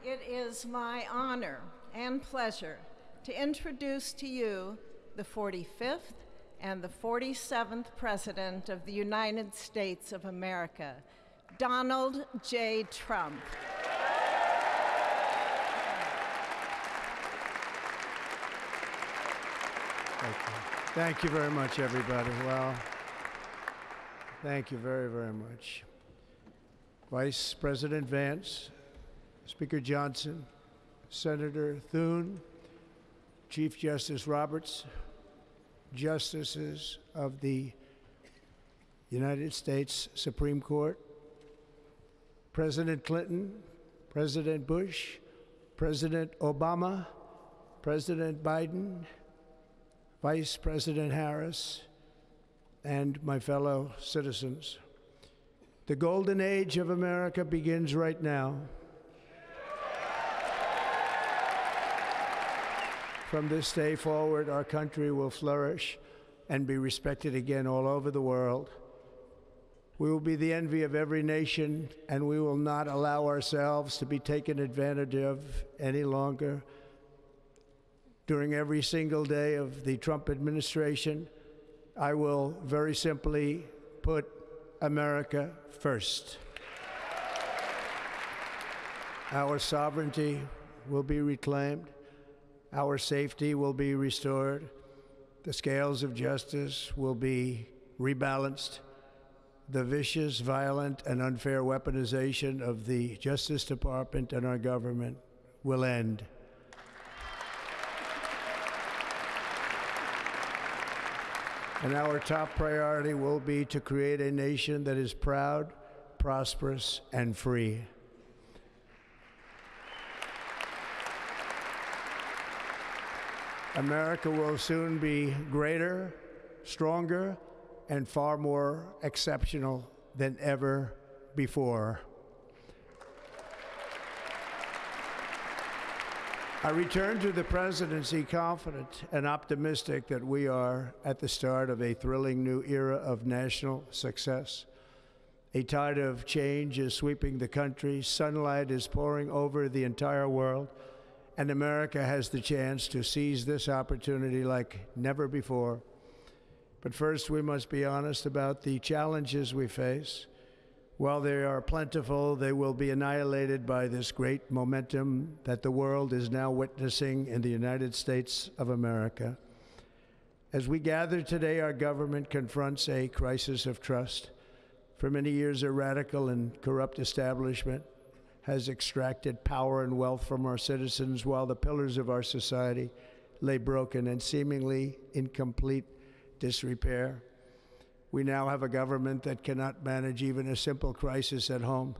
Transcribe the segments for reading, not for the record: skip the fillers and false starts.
It is my honor and pleasure to introduce to you the 45th and the 47th President of the United States of America, Donald J. Trump. Thank you very much, everybody. Well, thank you very, very much. Vice President Vance, Speaker Johnson, Senator Thune, Chief Justice Roberts, Justices of the United States Supreme Court, President Clinton, President Bush, President Obama, President Biden, Vice President Harris, and my fellow citizens. The golden age of America begins right now. From this day forward, our country will flourish and be respected again all over the world. We will be the envy of every nation, and we will not allow ourselves to be taken advantage of any longer. During every single day of the Trump administration, I will very simply put America first. Our sovereignty will be reclaimed. Our safety will be restored. The scales of justice will be rebalanced. The vicious, violent, and unfair weaponization of the Justice Department and our government will end. And our top priority will be to create a nation that is proud, prosperous, and free. America will soon be greater, stronger, and far more exceptional than ever before. I return to the presidency confident and optimistic that we are at the start of a thrilling new era of national success. A tide of change is sweeping the country, sunlight is pouring over the entire world, and America has the chance to seize this opportunity like never before. But first, we must be honest about the challenges we face. While they are plentiful, they will be annihilated by this great momentum that the world is now witnessing in the United States of America. As we gather today, our government confronts a crisis of trust. For many years, a radical and corrupt establishment has extracted power and wealth from our citizens while the pillars of our society lay broken and seemingly in complete disrepair. We now have a government that cannot manage even a simple crisis at home,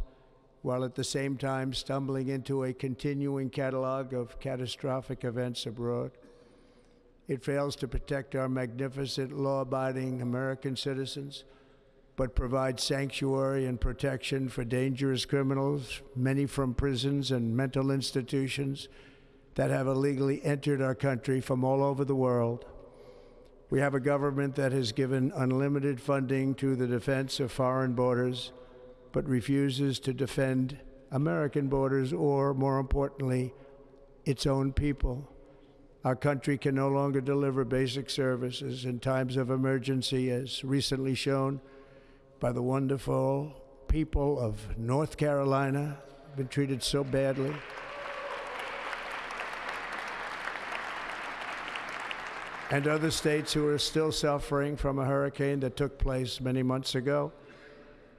while at the same time stumbling into a continuing catalog of catastrophic events abroad. It fails to protect our magnificent, law-abiding American citizens, but provides sanctuary and protection for dangerous criminals, many from prisons and mental institutions that have illegally entered our country from all over the world. We have a government that has given unlimited funding to the defense of foreign borders, but refuses to defend American borders or, more importantly, its own people. Our country can no longer deliver basic services in times of emergency, as recently shown by the wonderful people of North Carolina, been treated so badly. And other states who are still suffering from a hurricane that took place many months ago.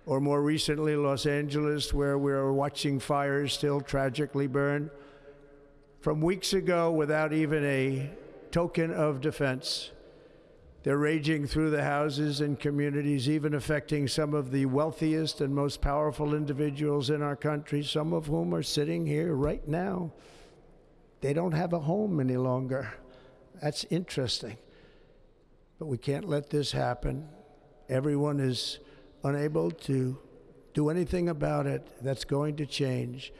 Or more recently, Los Angeles, where we're watching fires still tragically burn from weeks ago without even a token of defense. They're raging through the houses and communities, even affecting some of the wealthiest and most powerful individuals in our country, some of whom are sitting here right now. They don't have a home any longer. That's interesting. But we can't let this happen. Everyone is unable to do anything about it. That's going to change.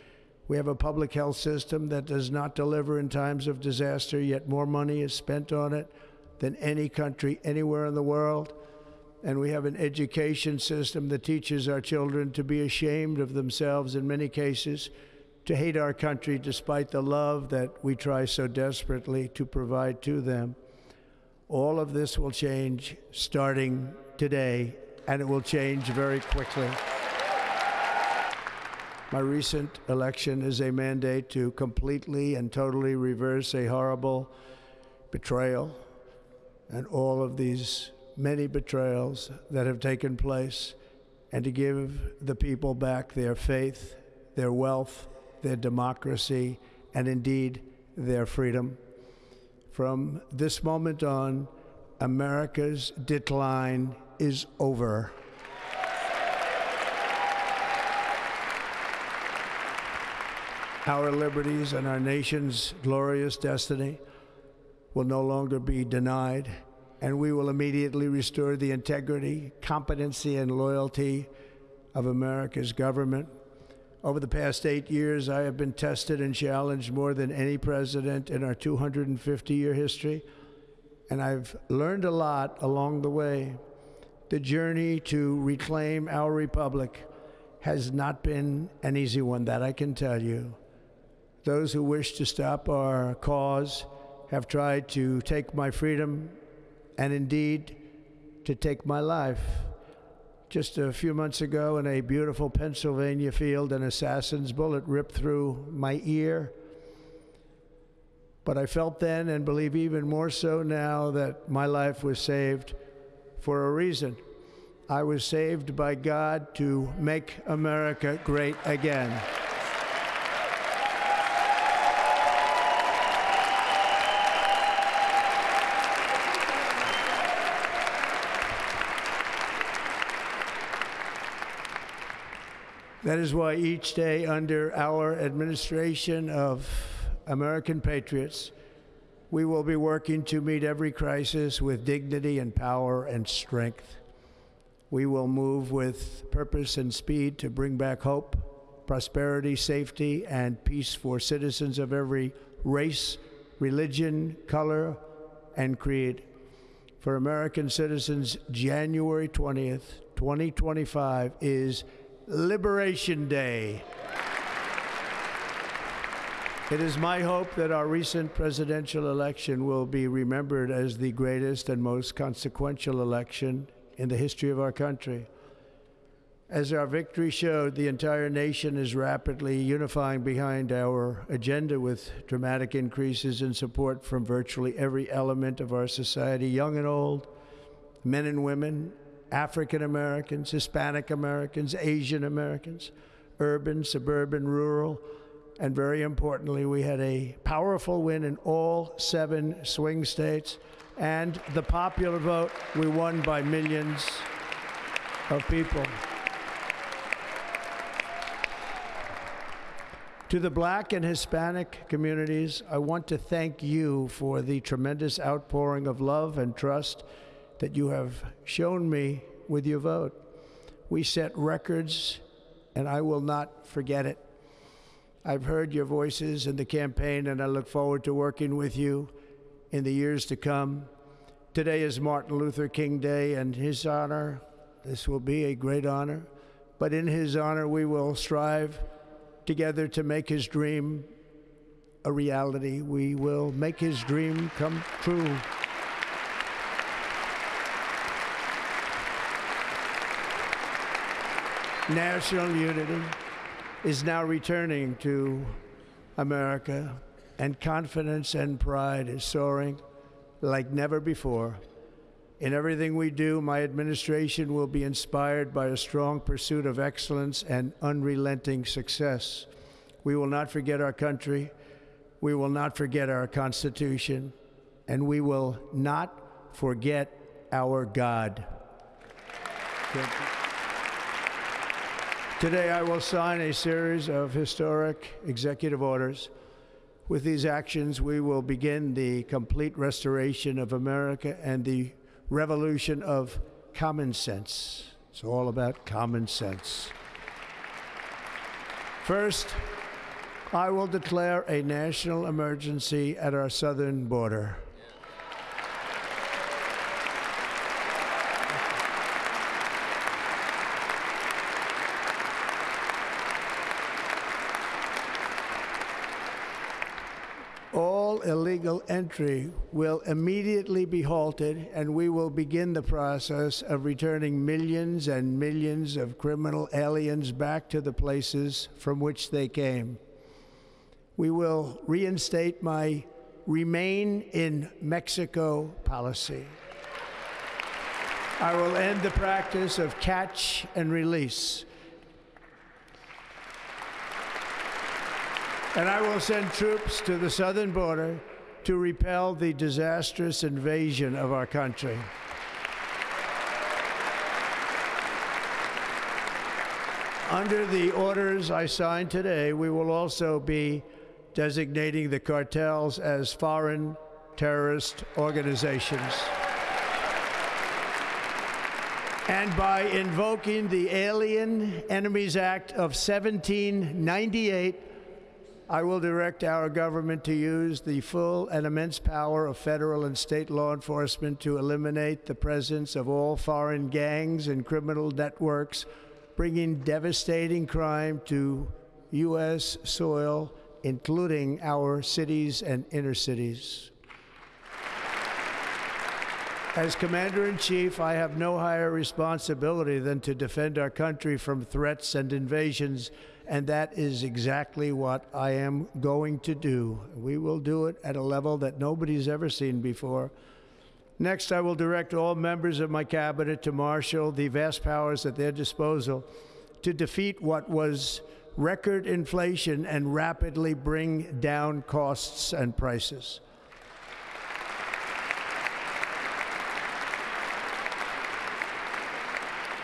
We have a public health system that does not deliver in times of disaster, yet more money is spent on it than any country anywhere in the world. And we have an education system that teaches our children to be ashamed of themselves in many cases to hate our country despite the love that we try so desperately to provide to them. All of this will change starting today, and it will change very quickly. My recent election is a mandate to completely and totally reverse a horrible betrayal and all of these many betrayals that have taken place, and to give the people back their faith, their wealth, their democracy, and indeed their freedom. From this moment on, America's decline is over. Our liberties and our nation's glorious destiny will no longer be denied, and we will immediately restore the integrity, competency, and loyalty of America's government. Over the past 8 years, I have been tested and challenged more than any president in our 250-year history, and I've learned a lot along the way. The journey to reclaim our republic has not been an easy one, that I can tell you. Those who wish to stop our cause have tried to take my freedom and indeed to take my life. Just a few months ago in a beautiful Pennsylvania field, an assassin's bullet ripped through my ear. But I felt then, and believe even more so now, that my life was saved for a reason. I was saved by God to make America great again. That is why each day under our administration of American patriots, we will be working to meet every crisis with dignity and power and strength. We will move with purpose and speed to bring back hope, prosperity, safety, and peace for citizens of every race, religion, color, and creed. For American citizens, January 20th, 2025 is Liberation Day. It is my hope that our recent presidential election will be remembered as the greatest and most consequential election in the history of our country. As our victory showed, the entire nation is rapidly unifying behind our agenda with dramatic increases in support from virtually every element of our society, young and old, men and women, African Americans, Hispanic Americans, Asian Americans, urban, suburban, rural, and very importantly, we had a powerful win in all 7 swing states, and the popular vote, we won by millions of people. To the Black and Hispanic communities, I want to thank you for the tremendous outpouring of love and trust that you have shown me with your vote. We set records, and I will not forget it. I've heard your voices in the campaign, and I look forward to working with you in the years to come. Today is Martin Luther King Day, and his honor, this will be a great honor, but in his honor, we will strive together to make his dream a reality. We will make his dream come true. National unity is now returning to America, and confidence and pride is soaring like never before. In everything we do, my administration will be inspired by a strong pursuit of excellence and unrelenting success. We will not forget our country, we will not forget our Constitution, and we will not forget our God. Thank you. Today, I will sign a series of historic executive orders. With these actions, we will begin the complete restoration of America and the revolution of common sense. It's all about common sense. First, I will declare a national emergency at our southern border. all illegal entry will immediately be halted, and we will begin the process of returning millions and millions of criminal aliens back to the places from which they came. We will reinstate my Remain in Mexico policy. I will end the practice of catch and release. And I will send troops to the southern border to repel the disastrous invasion of our country. Under the orders I signed today, we will also be designating the cartels as foreign terrorist organizations. And by invoking the Alien Enemies Act of 1798, I will direct our government to use the full and immense power of federal and state law enforcement to eliminate the presence of all foreign gangs and criminal networks, bringing devastating crime to U.S. soil, including our cities and inner cities. As Commander-in-Chief, I have no higher responsibility than to defend our country from threats and invasions, and that is exactly what I am going to do. We will do it at a level that nobody's ever seen before. Next, I will direct all members of my cabinet to marshal the vast powers at their disposal to defeat what was record inflation and rapidly bring down costs and prices.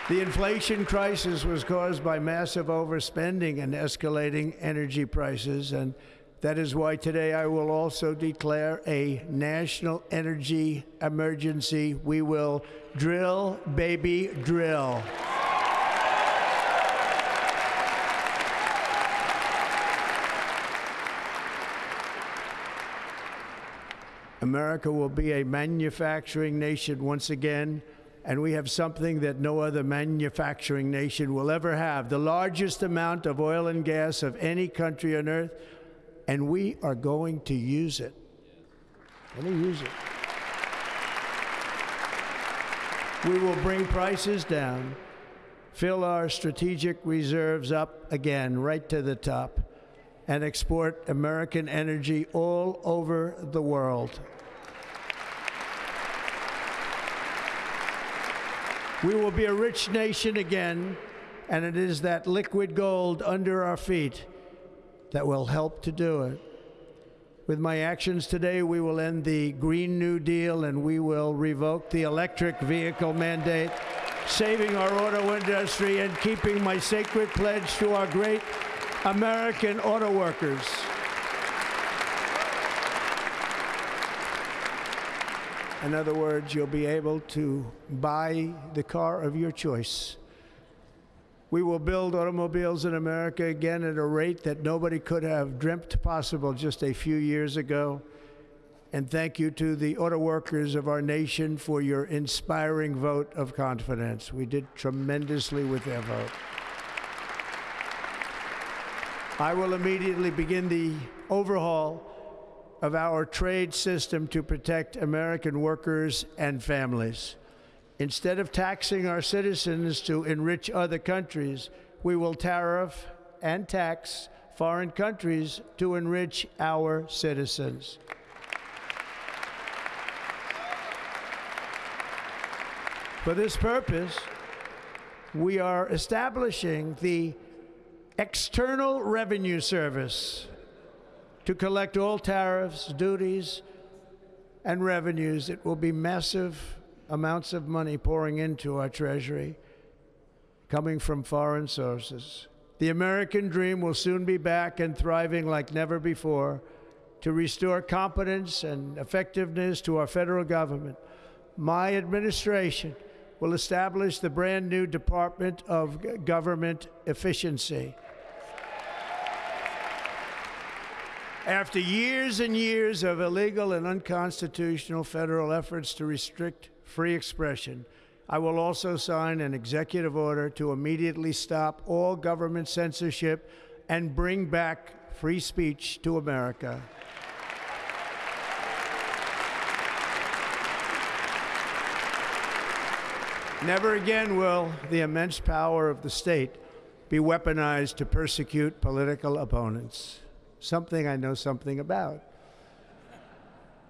The inflation crisis was caused by massive overspending and escalating energy prices, and that is why today I will also declare a national energy emergency. We will drill, baby, drill. America will be a manufacturing nation once again, and we have something that no other manufacturing nation will ever have, the largest amount of oil and gas of any country on earth, and we are going to use it. We're going to use it. We will bring prices down, fill our strategic reserves up again, right to the top, and export American energy all over the world. We will be a rich nation again, and it is that liquid gold under our feet that will help to do it. With my actions today, we will end the Green New Deal, and we will revoke the electric vehicle mandate, saving our auto industry and keeping my sacred pledge to our great American auto workers. In other words, you'll be able to buy the car of your choice. We will build automobiles in America again at a rate that nobody could have dreamt possible just a few years ago. And thank you to the auto workers of our nation for your inspiring vote of confidence. We did tremendously with their vote. I will immediately begin the overhaul of our trade system to protect American workers and families. Instead of taxing our citizens to enrich other countries, we will tariff and tax foreign countries to enrich our citizens. For this purpose, we are establishing the External Revenue Service to collect all tariffs, duties, and revenues. It will be massive amounts of money pouring into our treasury, coming from foreign sources. The American dream will soon be back and thriving like never before to restore competence and effectiveness to our federal government. My administration will establish the brand new Department of Government Efficiency. After years and years of illegal and unconstitutional federal efforts to restrict free expression, I will also sign an executive order to immediately stop all government censorship and bring back free speech to America. Never again will the immense power of the state be weaponized to persecute political opponents. Something I know something about.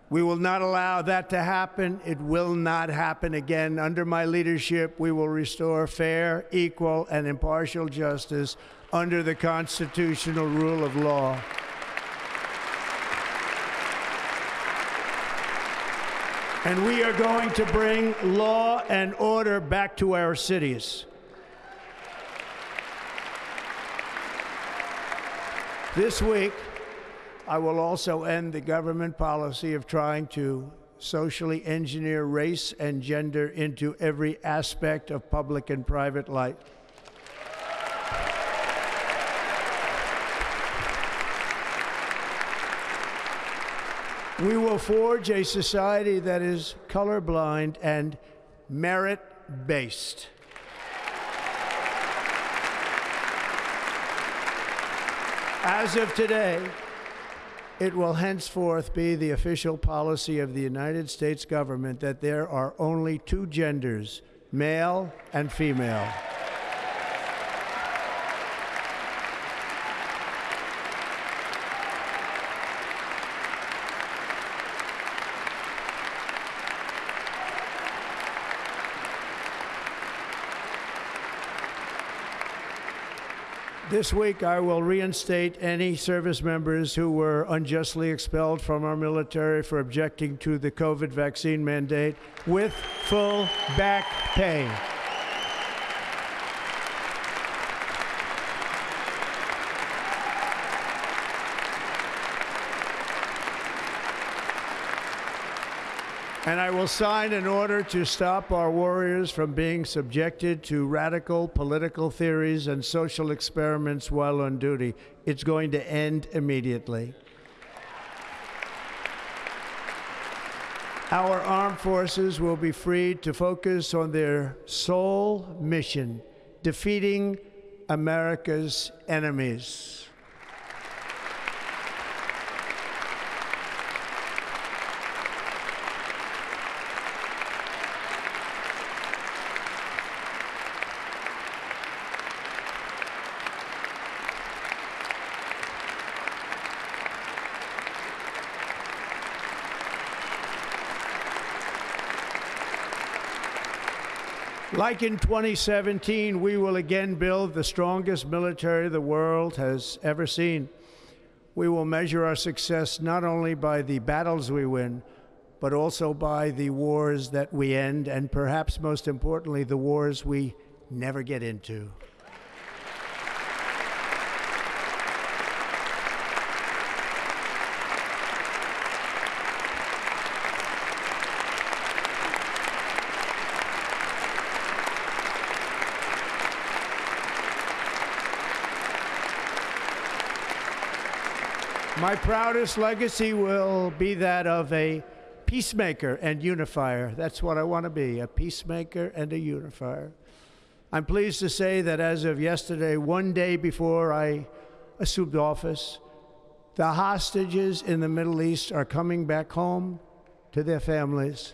We will not allow that to happen. It will not happen again. Under my leadership, we will restore fair, equal, and impartial justice under the constitutional rule of law. And we are going to bring law and order back to our cities. This week, I will also end the government policy of trying to socially engineer race and gender into every aspect of public and private life. We will forge a society that is colorblind and merit-based. As of today, it will henceforth be the official policy of the United States government that there are only two genders, male and female. This week, I will reinstate any service members who were unjustly expelled from our military for objecting to the COVID vaccine mandate with full back pay. And I will sign an order to stop our warriors from being subjected to radical political theories and social experiments while on duty. It's going to end immediately. Our armed forces will be freed to focus on their sole mission, defeating America's enemies. Like in 2017, we will again build the strongest military the world has ever seen. We will measure our success not only by the battles we win, but also by the wars that we end, and perhaps most importantly, the wars we never get into. My proudest legacy will be that of a peacemaker and unifier. That's what I want to be, a peacemaker and a unifier. I'm pleased to say that as of yesterday, one day before I assumed office, the hostages in the Middle East are coming back home to their families.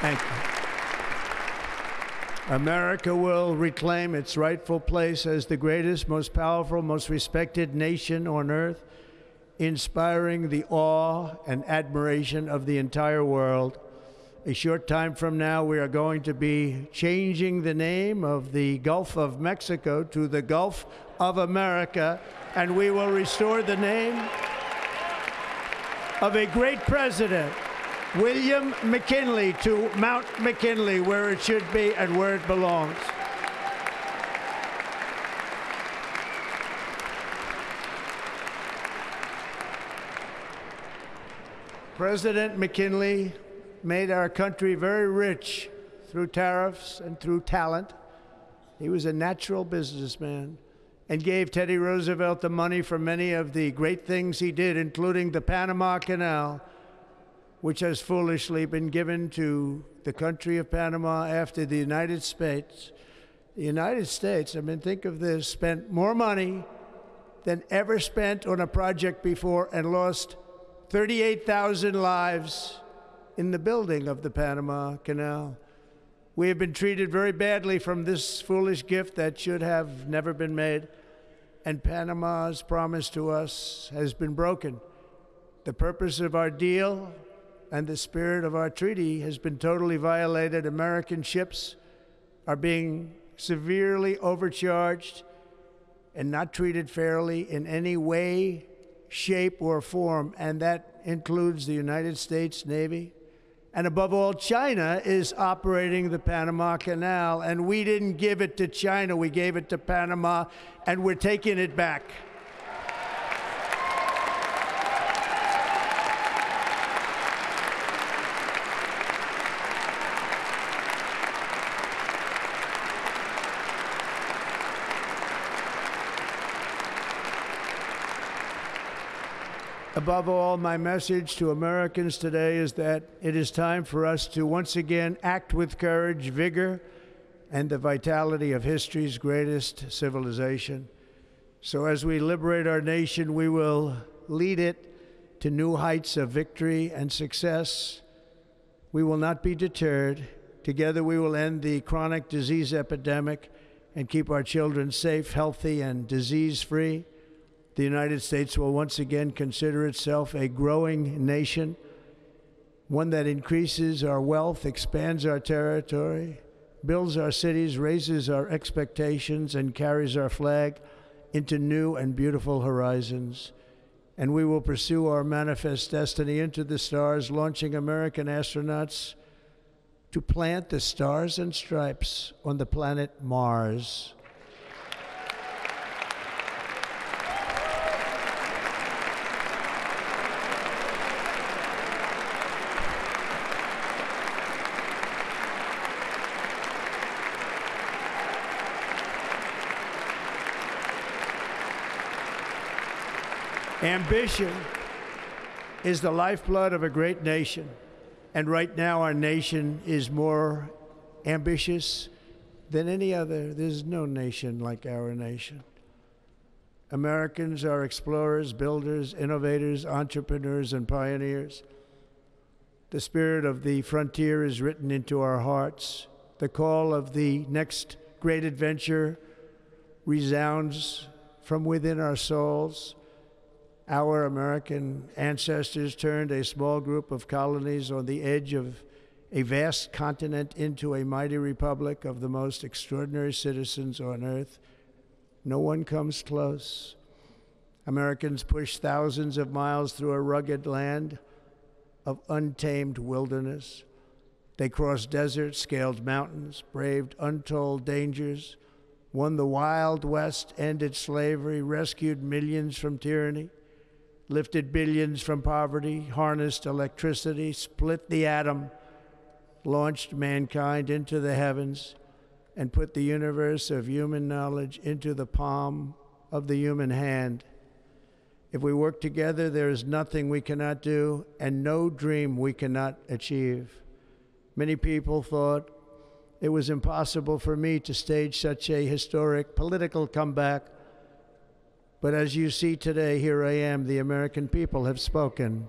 Thank you. America will reclaim its rightful place as the greatest, most powerful, most respected nation on earth, inspiring the awe and admiration of the entire world. A short time from now, we are going to be changing the name of the Golf of Mexico to the Golf of Amerika, and we will restore the name of a great president, William McKinley, to Mount McKinley, where it should be and where it belongs. President McKinley made our country very rich through tariffs and through talent. He was a natural businessman and gave Teddy Roosevelt the money for many of the great things he did, including the Panama Canal. which has foolishly been given to the country of Panama after the United States, I mean, think of this, spent more money than ever spent on a project before and lost 38,000 lives in the building of the Panama Canal. We have been treated very badly from this foolish gift that should have never been made, and Panama's promise to us has been broken. The purpose of our deal and the spirit of our treaty has been totally violated. American ships are being severely overcharged and not treated fairly in any way, shape, or form, and that includes the United States Navy. And above all, China is operating the Panama Canal, and we didn't give it to China, we gave it to Panama, and we're taking it back. Above all, my message to Americans today is that it is time for us to once again act with courage, vigor, and the vitality of history's greatest civilization. So as we liberate our nation, we will lead it to new heights of victory and success. We will not be deterred. Together we will end the chronic disease epidemic and keep our children safe, healthy, and disease-free. The United States will once again consider itself a growing nation, one that increases our wealth, expands our territory, builds our cities, raises our expectations, and carries our flag into new and beautiful horizons. And we will pursue our manifest destiny into the stars, launching American astronauts to plant the stars and stripes on the planet Mars. Ambition is the lifeblood of a great nation, and right now our nation is more ambitious than any other. There's no nation like our nation. Americans are explorers, builders, innovators, entrepreneurs, and pioneers. The spirit of the frontier is written into our hearts. The call of the next great adventure resounds from within our souls. Our American ancestors turned a small group of colonies on the edge of a vast continent into a mighty republic of the most extraordinary citizens on earth. No one comes close. Americans pushed thousands of miles through a rugged land of untamed wilderness. They crossed deserts, scaled mountains, braved untold dangers, won the Wild West, ended slavery, rescued millions from tyranny, lifted billions from poverty, harnessed electricity, split the atom, launched mankind into the heavens, and put the universe of human knowledge into the palm of the human hand. If we work together, there is nothing we cannot do and no dream we cannot achieve. Many people thought it was impossible for me to stage such a historic political comeback. But as you see today, here I am. The American people have spoken.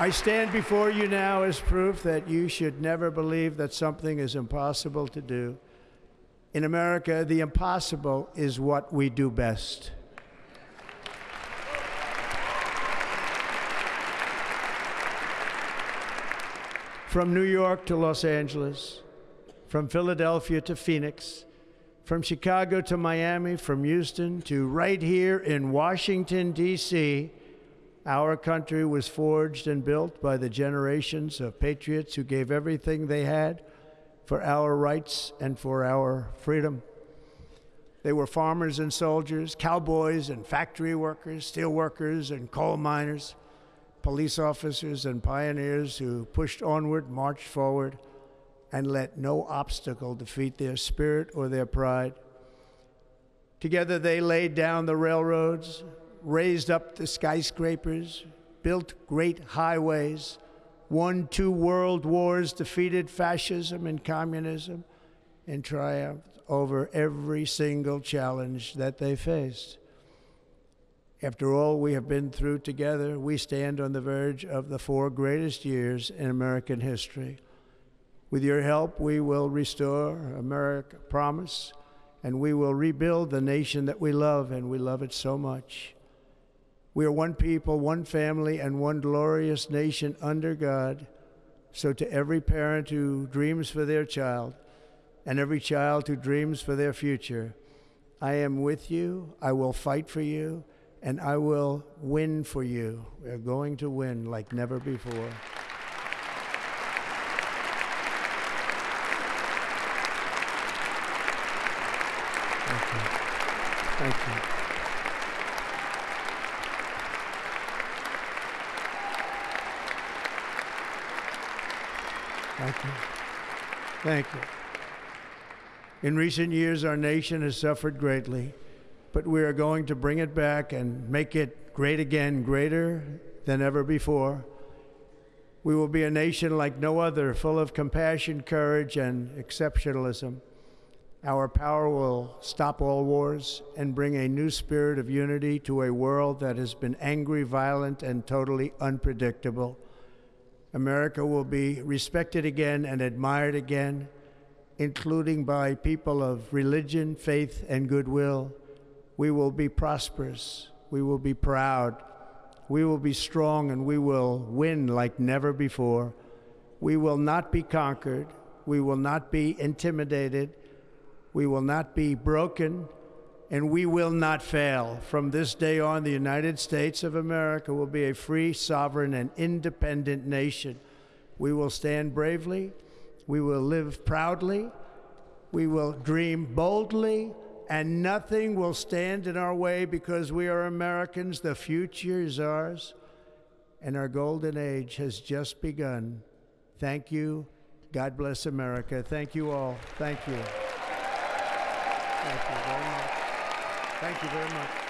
I stand before you now as proof that you should never believe that something is impossible to do. In America, the impossible is what we do best. From New York to Los Angeles, from Philadelphia to Phoenix, from Chicago to Miami, from Houston to right here in Washington, D.C., our country was forged and built by the generations of patriots who gave everything they had for our rights and for our freedom. They were farmers and soldiers, cowboys and factory workers, steel workers and coal miners, police officers and pioneers who pushed onward, marched forward, and let no obstacle defeat their spirit or their pride. Together they laid down the railroads, raised up the skyscrapers, built great highways, won 2 world wars, defeated fascism and communism, and triumphed over every single challenge that they faced. After all we have been through together, we stand on the verge of the 4 greatest years in American history. With your help, we will restore America promise, and we will rebuild the nation that we love, and we love it so much. We are one people, one family, and one glorious nation under God. So to every parent who dreams for their child, and every child who dreams for their future, I am with you, I will fight for you, and I will win for you. We are going to win like never before. Thank you. Thank you. Thank you. In recent years, our nation has suffered greatly, but we are going to bring it back and make it great again, greater than ever before. We will be a nation like no other, full of compassion, courage, and exceptionalism. Our power will stop all wars and bring a new spirit of unity to a world that has been angry, violent, and totally unpredictable. America will be respected again and admired again, including by people of religion, faith, and goodwill. We will be prosperous. We will be proud. We will be strong, and we will win like never before. We will not be conquered. We will not be intimidated. We will not be broken, and we will not fail. From this day on, the United States of America will be a free, sovereign, and independent nation. We will stand bravely. We will live proudly. We will dream boldly, and nothing will stand in our way because we are Americans. The future is ours, and our golden age has just begun. Thank you. God bless America. Thank you all. Thank you. Thank you very much. Thank you very much.